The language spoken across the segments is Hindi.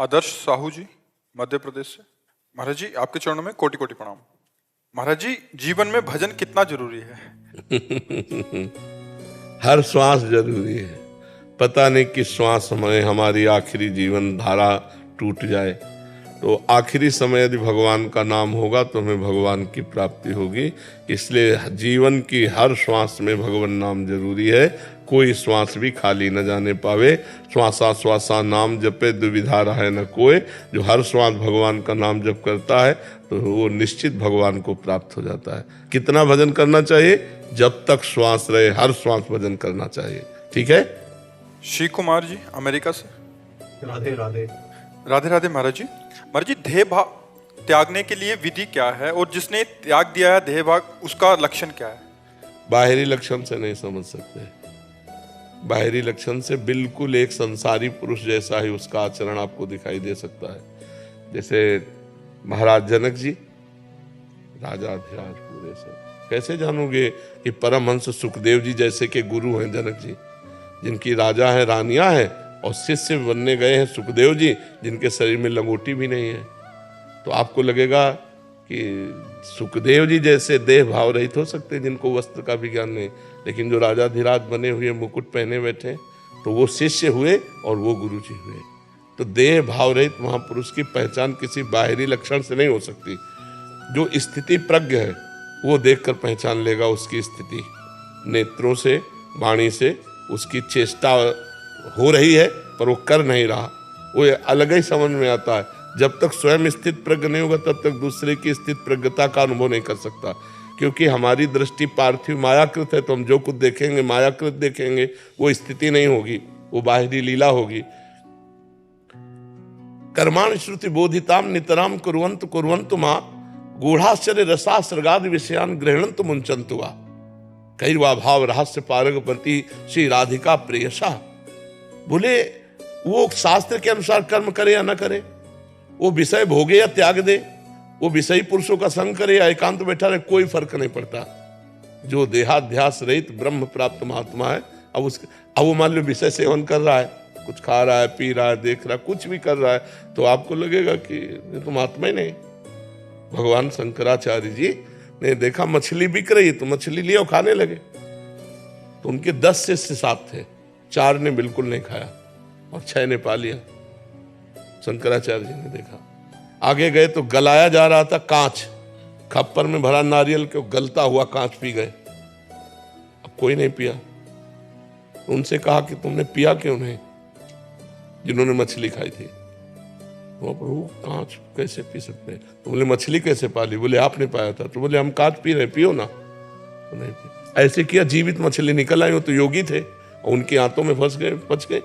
आदर्श साहू जी, मध्य प्रदेश से। महाराज जी, आपके चरणों में कोटि कोटि प्रणाम। महाराज जी, जीवन में भजन कितना जरूरी है? हर श्वास जरूरी है। पता नहीं किस श्वास में हमारी आखिरी जीवन धारा टूट जाए, तो आखिरी समय यदि भगवान का नाम होगा तो हमें भगवान की प्राप्ति होगी। इसलिए जीवन की हर श्वास में भगवान नाम जरूरी है। कोई श्वास भी खाली न जाने पावे। श्वासा श्वासा नाम जपे दुविधा रहे न कोई। जो हर श्वास भगवान का नाम जप करता है तो वो निश्चित भगवान को प्राप्त हो जाता है। कितना भजन करना चाहिए? जब तक श्वास रहे हर श्वास भजन करना चाहिए। ठीक है। श्री कुमार जी, अमेरिका से। राधे राधे। राधे राधे महाराज जी। महाराज जी, देह भाव त्यागने के लिए विधि क्या है, और जिसने त्याग दिया है देह भाव, उसका लक्षण क्या है? बाहरी लक्षण से नहीं समझ सकते। बाहरी लक्षण से बिल्कुल एक संसारी पुरुष जैसा ही उसका आचरण आपको दिखाई दे सकता है। जैसे महाराज जनक जी, राजाधिराज पूरे से कैसे जानोगे कि परमहंस सुखदेव जी जैसे के गुरु हैं जनक जी, जिनकी राजा है रानियां हैं, और शिष्य बनने गए हैं सुखदेव जी, जिनके शरीर में लंगोटी भी नहीं है। तो आपको लगेगा कि सुखदेव जी जैसे देह भाव रहित हो सकते, जिनको वस्त्र का भी ज्ञान नहीं। लेकिन जो राजाधिराज बने हुए, मुकुट पहने बैठे, तो वो शिष्य हुए और वो गुरु जी हुए। तो देह भाव रहित महापुरुष की पहचान किसी बाहरी लक्षण से नहीं हो सकती। जो स्थिति प्रज्ञ है वो देखकर पहचान लेगा उसकी स्थिति। नेत्रों से, वाणी से उसकी चेष्टा हो रही है पर वो कर नहीं रहा, वो अलग ही समझ में आता है। जब तक स्वयं स्थित प्रज्ञ नहीं होगा तब तक दूसरे की स्थित प्रज्ञता का अनुभव नहीं कर सकता। क्योंकि हमारी दृष्टि पार्थिव मायाकृत है, तो हम जो कुछ देखेंगे मायाकृत देखेंगे। वो स्थिति नहीं होगी, वो बाहरी लीला होगी। कर्माण श्रुति बोधिताम नितराम कुर्वन्तु कुर्वन्तु मां गूढ़ाश्चर्य रसा सर्गादि विषयान गृह्णन्तु मुंचन्तु वा कैर्वा भाव रहस्य पारगपति श्री राधिका प्रेयसा। बोले वो शास्त्र के अनुसार कर्म करे या न करे, वो विषय भोगे या त्याग दे, वो विषयी पुरुषों का संग करे या एकांत बैठा रहे, कोई फर्क नहीं पड़ता। जो देहाध्यास रहित ब्रह्म प्राप्त महात्मा है, अब वो मान लो विषय सेवन कर रहा है, कुछ खा रहा है, पी रहा है, देख रहा है, कुछ भी कर रहा है, तो आपको लगेगा कि ये तो महात्मा ही नहीं। भगवान शंकराचार्य जी ने देखा मछली बिक रही तो मछली लिया और खाने लगे। तो उनके 10 शिष्य साथ थे, 4 ने बिल्कुल नहीं खाया और 6 ने पा लिया। शंकराचार्य जी ने देखा, आगे गए तो गलाया जा रहा था कांच, खप्पर में भरा नारियल के गलता हुआ कांच पी गए। अब कोई नहीं पिया। तो उनसे कहा कि तुमने पिया क्यों नहीं, जिन्होंने मछली खाई थी। तो प्रभु कांच कैसे पी सकते हैं? तो बोले मछली कैसे पाली? बोले आपने पाया था। तो बोले हम कांच पी रहे, पियो ना। तो नहीं पिया। ऐसे किया, जीवित मछली निकल आई, वो तो योगी थे और उनके हाथों में फंस गए, बच गए।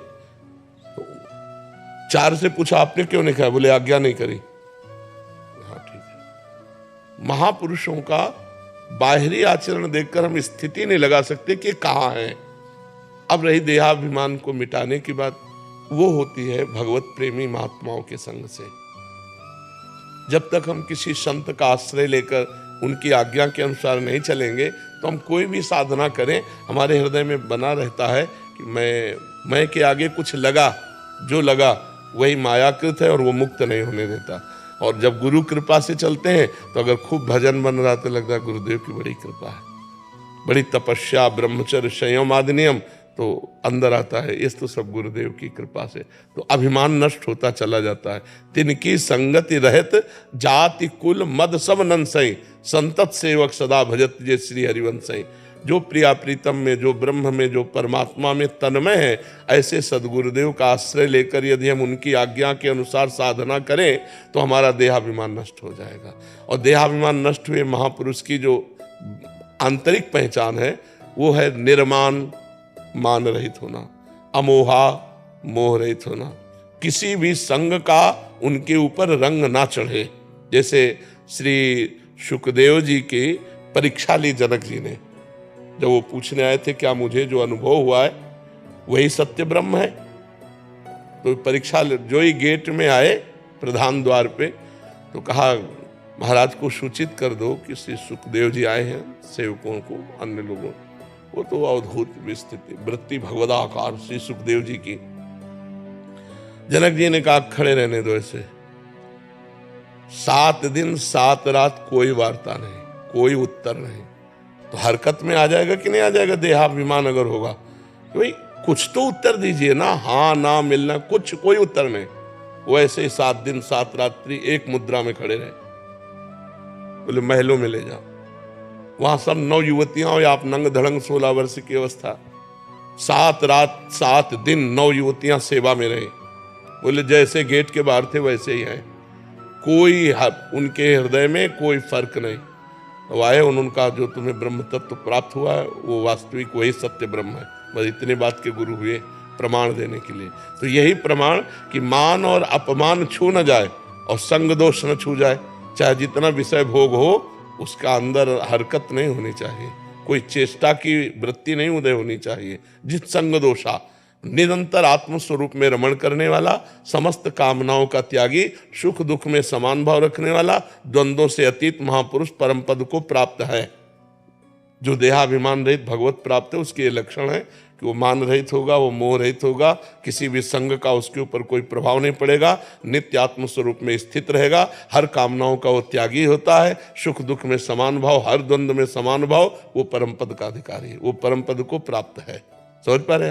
4 से पूछा आपने क्यों नहीं खाया? बोले आज्ञा नहीं करी। हाँ ठीक है। महापुरुषों का बाहरी आचरण देखकर हम स्थिति नहीं लगा सकते कि कहाँ है। अब रही देहाभिमान को मिटाने की बात, वो होती है भगवत प्रेमी महात्माओं के संग से। जब तक हम किसी संत का आश्रय लेकर उनकी आज्ञा के अनुसार नहीं चलेंगे तो हम कोई भी साधना करें, हमारे हृदय में बना रहता है कि मैं के आगे कुछ लगा, जो लगा वही मायाकृत है और वो मुक्त नहीं होने देता। और जब गुरु कृपा से चलते हैं तो अगर खूब भजन बन रहा तो लगता है गुरुदेव की बड़ी कृपा है, बड़ी तपस्या, ब्रह्मचर्य, संयम आदि नियम तो अंदर आता है। इस तो सब गुरुदेव की कृपा से। तो अभिमान नष्ट होता चला जाता है। तिनकी संगति रहत जाति कुल मद सब नंसई संतत सेवक सदा भजत जे श्री हरिवंशई। जो प्रिया प्रीतम में, जो ब्रह्म में, जो परमात्मा में तन्मय है, ऐसे सदगुरुदेव का आश्रय लेकर यदि हम उनकी आज्ञा के अनुसार साधना करें तो हमारा देहाभिमान नष्ट हो जाएगा। और देहाभिमान नष्ट हुए महापुरुष की जो आंतरिक पहचान है वो है निर्माण, मान रहित होना, अमोहा, मोह रहित होना, किसी भी संग का उनके ऊपर रंग ना चढ़े। जैसे श्री सुखदेव जी की परीक्षा ली जनक जी ने, जब वो पूछने आए थे क्या मुझे जो अनुभव हुआ है वही सत्य ब्रह्म है। तो परीक्षा जो ही गेट में आए प्रधान द्वार पे, तो कहा महाराज को सूचित कर दो कि श्री सुखदेव जी आए हैं, सेवकों को, अन्य लोगों। वो तो अद्भुत स्थिति, वृत्ति भगवदाकार श्री सुखदेव जी की। जनक जी ने कहा खड़े रहने दो ऐसे। 7 दिन 7 रात कोई वार्ता नहीं, कोई उत्तर नहीं, तो हरकत में आ जाएगा कि नहीं आ जाएगा? देहाभिमान अगर होगा कि भाई कुछ तो उत्तर दीजिए ना, हाँ ना मिलना, कुछ कोई उत्तर नहीं। वो ऐसे ही 7 दिन 7 रात्रि एक मुद्रा में खड़े रहे। बोले महलों में ले जाओ। वहां सब 9 युवतियां और आप नंग धड़ंग 16 वर्ष की अवस्था। 7 रात 7 दिन 9 युवतियां सेवा में रही। बोले जैसे गेट के बाहर थे वैसे ही हैं, कोई उनके हृदय में कोई फर्क नहीं। तो आए उनका जो तुम्हें ब्रह्म तत्व प्राप्त हुआ है वो वास्तविक वही सत्य ब्रह्म है। बस इतने बात के गुरु हुए प्रमाण देने के लिए। तो यही प्रमाण कि मान और अपमान छू न जाए और संग दोष न छू जाए। चाहे जितना विषय भोग हो उसका अंदर हरकत नहीं होनी चाहिए, कोई चेष्टा की वृत्ति नहीं उदय होनी चाहिए। जित संग दोषा, निरंतर आत्मस्वरूप में रमण करने वाला, समस्त कामनाओं का त्यागी, सुख दुख में समान भाव रखने वाला, द्वंद्वों से अतीत महापुरुष परम पद को प्राप्त है। जो देहाभिमान रहित भगवत प्राप्त है उसके ये लक्षण है कि वो मान रहित होगा, वो मोह रहित होगा, किसी भी संग का उसके ऊपर कोई प्रभाव नहीं पड़ेगा, नित्य आत्मस्वरूप में स्थित रहेगा, हर कामनाओं का वो त्यागी होता है, सुख दुख में समान भाव, हर द्वंद्व में समान भाव, वो परम पद का अधिकारी है, वो परम पद को प्राप्त है। समझ पा रहे हैं?